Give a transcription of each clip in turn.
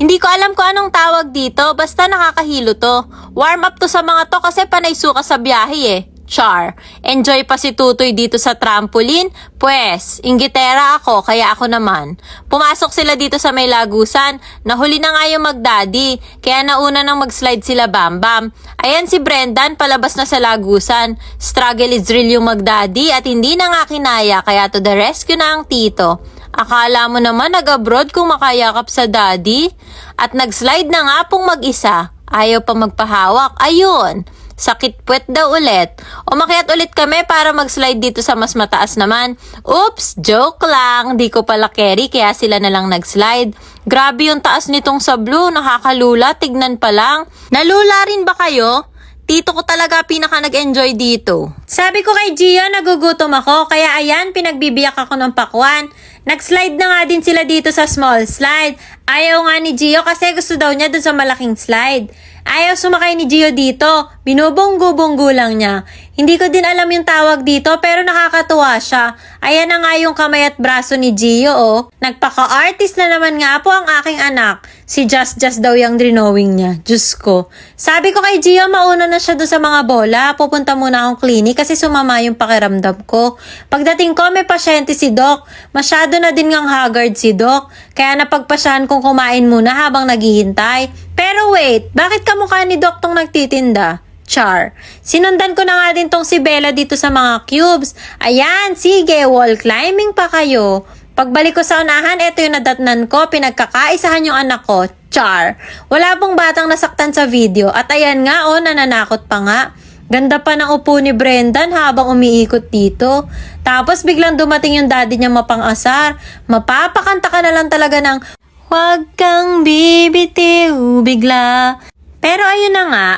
Hindi ko alam kung anong tawag dito, basta nakakahilo to. Warm up to sa mga to kasi panay suka sa biyahe eh. Char. Enjoy pa si Tutoy dito sa trampoline? Pwes, inggitera ako, kaya ako naman. Pumasok sila dito sa may lagusan. Nahuli na nga yung mag-daddy, kaya nauna nang mag-slide sila Bambam. Ayan si Brendan, palabas na sa lagusan. Struggle is real yung mag-daddy at hindi na nga kinaya, kaya to the rescue na ang tito. Akala mo naman nag-abroad kung makayakap sa daddy? At nag-slide na nga pong mag-isa. Ayaw pa magpahawak. Ayun. Sakit puwet daw ulit. Umakyat ulit kami para mag-slide dito sa mas mataas naman. Oops, joke lang. Di ko pala carry kaya sila na lang nag-slide. Grabe yung taas nitong sa blue. Nakakalula. Tignan pa lang. Nalula rin ba kayo? Tito ko talaga pinaka nag-enjoy dito. Sabi ko kay Gio, nagugutom ako. Kaya ayan, pinagbibiyak ako ng pakwan. Nag-slide na nga din sila dito sa small slide. Ayaw nga ni Gio kasi gusto daw niya dun sa malaking slide. Ayaw sumakay ni Gio dito. Binubunggo-bunggo lang niya. Hindi ko din alam yung tawag dito pero nakakatuwa siya. Ayan na nga yung kamay at braso ni Gio oh. Nagpaka-artist na naman nga po ang aking anak. Si Just daw yung drawing niya. Diyos ko. Sabi ko kay Gio mauna na siya doon sa mga bola. Pupunta muna akong clinic kasi sumama yung pakiramdam ko. Pagdating ko may pasyente si Doc. Masyado na din ngang haggard si Doc. Kaya napagpasyahan kong kumain muna habang naghihintay. Pero wait, bakit kamukha ni Doc tong nagtitinda? Char. Sinundan ko na nga din tong si Bella dito sa mga cubes. Ayan, sige, wall climbing pa kayo. Pagbalik ko sa unahan, eto yung nadatnan ko, pinagkakaisahan yung anak ko. Char. Wala pong batang nasaktan sa video. At ayan nga, oh, nananakot pa nga. Ganda pa ng upo ni Brendan habang umiikot dito. Tapos biglang dumating yung daddy niya mapang-asar. Mapapakanta ka na lang talaga ng "Huwag kang bibitiw bigla." Pero ayun na nga.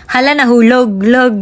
Hala, nahulog. Log.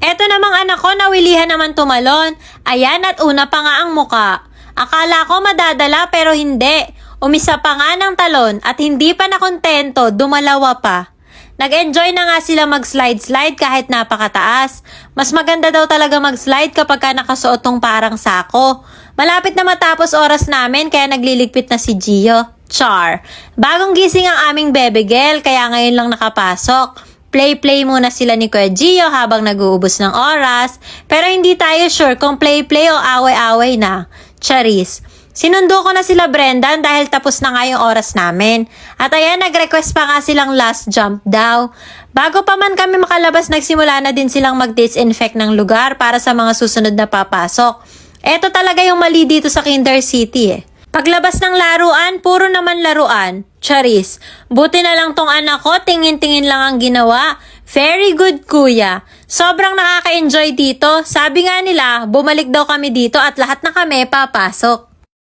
Eto namang anak ko, nawilihan naman tumalon. Ayan, at una pa nga ang muka. Akala ko madadala pero hindi. Umisa pa nga ng talon at hindi pa nakontento, dumalawa pa. Nag-enjoy na nga sila mag-slide kahit napakataas. Mas maganda daw talaga mag-slide kapag ka nakasuot tong parang sako. Malapit na matapos oras namin kaya nagliligpit na si Gio. Char. Bagong gising ang aming bebe girl kaya ngayon lang nakapasok. Play muna sila ni Kuya Gio habang nag-uubos ng oras. Pero hindi tayo sure kung play o away-away na. Charis. Sinundo ko na sila Brendan dahil tapos na nga yung oras namin. At ayan, nag-request pa nga silang last jump daw. Bago pa man kami makalabas, nagsimula na din silang mag-disinfect ng lugar para sa mga susunod na papasok. Eto talaga yung mali dito sa Kinder City eh. Paglabas ng laruan, puro naman laruan. Charis. Buti na lang tong anak ko, tingin-tingin lang ang ginawa. Very good kuya. Sobrang nakaka-enjoy dito. Sabi nga nila, bumalik daw kami dito at lahat na kami papasok.